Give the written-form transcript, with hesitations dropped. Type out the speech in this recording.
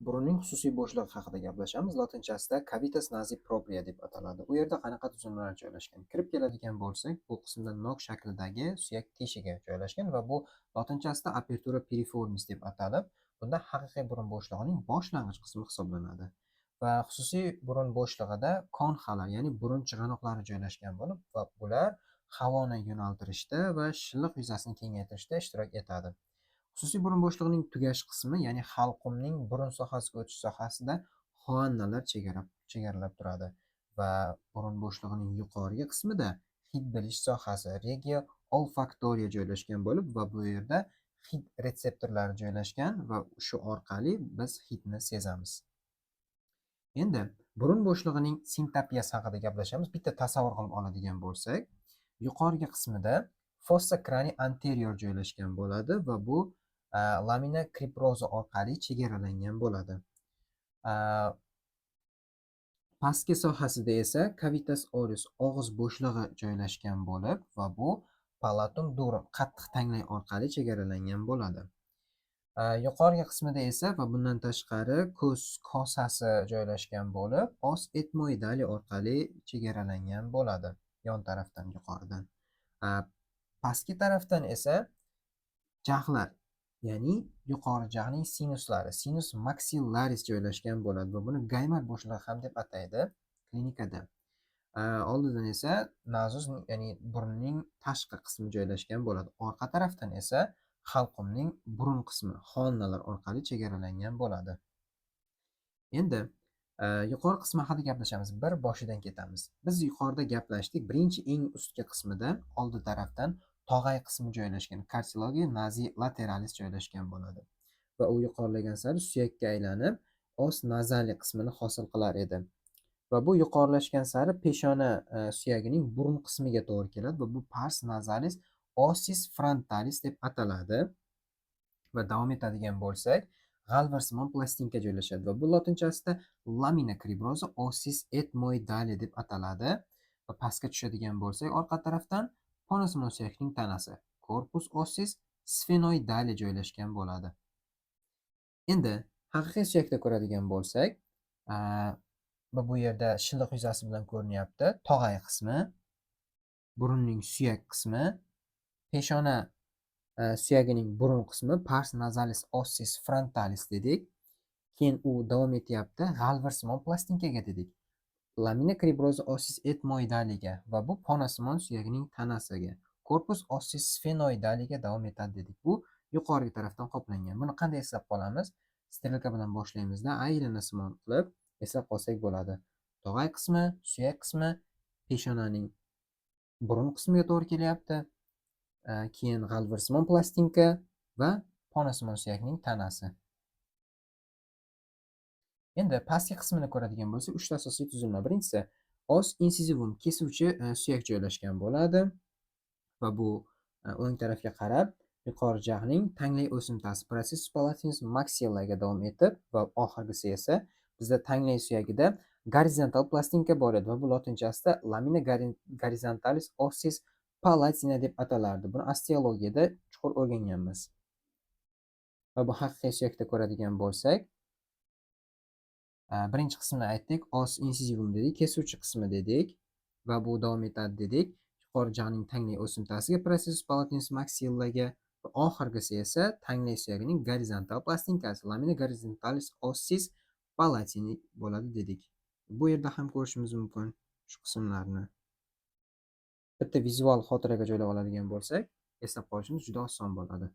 Burunning xususiy bo'shlig'i haqida gaplashamiz. Lotinchasida cavitas nasi propria deb ataladi. U yerda qanaqa tuzilmalar joylashgan? Kirib keladigan bo'lsak, bu qismda nok shaklidagi suyak teshigi joylashgan va bu lotinchasida apertura piriformis deb atalib, bunda haqiqiy burun bo'shlig'ining boshlang'ich qismi hisoblanadi. Va xususiy burun bo'shlig'ida konxalar, ya'ni burun chig'anoqlari joylashgan bo'lib, va bular havoni yo'naltirishda va shilliq yuzasini kengaytirishda ishtirok etadi. Xususiy burun bo'shlig'ining tugash qismi, ya'ni halqumning burun sohasiga o'tish sohasida xoannalar chegaralab turadi va burun bo'shlig'ining yuqorgi qismida hid bilish sohasi regio olfaktoriya joylashgan bo'lib va bu yerda hid retseptorlari joylashgan va shu orqali biz hidni sezamiz. Endi burun bo'shlig'ining sintapiyasi haqida gaplashamiz. Bitta tasavvur qilib oladigan bo'lsak, yuqorgi qismida fossa crani anterior joylashgan bo'ladi va bu lamina kriproza orqali chegaralangan bo'ladi. Pastki sohasida esa cavitas oris og'iz bo'shlig'i joylashgan bo'lib va bu palatum durum qattiq tanglay orqali chegaralangan bo'ladi. Yuqorgi qismida esa va bundan tashqari ko'z kosasi joylashgan bo'lib, os etmoidali orqali chegaralangan bo'ladi yon tarafdan yuqoridan. Pastki tarafdan esa jag'lar, ya'ni yuqori jag'ning sinuslari, sinus maxillaris joylashgan bo'ladi va buni Gaymer bo'shlig'i ham deb ataydi klinikada. Oldidan esa nazus, ya'ni burunning tashqi qismi joylashgan bo'ladi. Orqa tarafdan esa halqumning burun qismi xoannalar orqali chegaralangan bo'ladi. Endi yuqori qismi haqida gaplashamiz. Bir boshidan ketamiz. Biz yuqorida gaplashdik. Birinchi eng ustki qismida oldi tarafdan tog'ay qismi joylashgan, kartilogiya nazi lateralis joylashgan bo'ladi va u yuqorilagan sari suyakka aylanib os nazali qismini hosil qilar edi va bu yuqorilashgan sari peshona suyagining burun qismiga to'g'ri keladi va bu pars nazalis ossis frontalis deb ataladi. Va davom etadigan bo'lsak, g'alvarsimon plastinka joylashadi va bu lotinchasida lamina cribrosa ossis etmoidale deb ataladi. Va pastga tushadigan bo'lsak, orqa tarafdan ponosimon suyakning tanasi corpus ossis sphenoidale joylashgan bo'ladi. Endi haqiqiy suyakda ko'radigan bo'lsak, va bu yerda shilliq yuzasi bilan ko'rinyapti. Tog'ay qismi, burunning suyak qismi, peshona suyagining burun qismi pars nazalis ossis frontalis dedik. Keyin u davom etyapti g'alvarsimon plastinkaga dedik. Lamina cribrosa ossis etmoidaliga va bu ponosimon suyagining tanasiga. Corpus ossis sphenoidaliga davom etadi dedik. Bu yuqorgi tarafdan qoplangan. Buni qanday eslab qolamiz? Strelka bilan boshlaymizda aylanasimon qilib eslab qolsak bo'ladi. Tog'ay qismi, suyak qismi, peshonaning burun qismiga to'g'ri kelyapti. Keyin g'alvarsimon plastinka va ponosimon suyakning tanasi. Endi pastki qismini ko'radigan bo'lsak, 3 ta asosiy tuzilma. Birinchisi os insizivum kesuvchi suyak joylashgan bo'ladi va bu o'ng tarafga qarab yuqori jag'ning tanglay o'simtasi processus palatinus maxillaga davom etib va oxirgisi esa bizda tanglay suyagida gorizontal plastinka bor edi va bu lotinchasida lamina horizontalis ossis palatina deb atalardi. Buni osteologiyada chuqur o'rganganmiz. Va bu haqiqiy suyakda ko'radigan bo'lsak, birinchi qismini aytdik, os insizivum dedik, kesuvchi qismi dedik va bu davom etadi dedik. Yuqori jag'ning tanglay o'simtasiga processus palatinus maxillaga va oxirgisi esa tanglay suyagining gorizontal plastinkasi lamina horizontalis ossis palatini bo'ladi dedik. Bu yerda ham ko'rishimiz mumkin shu qismlarni. Bitta vizual xotiraga joylab oladigan bo'lsak, eslab qolishimiz juda oson bo'ladi.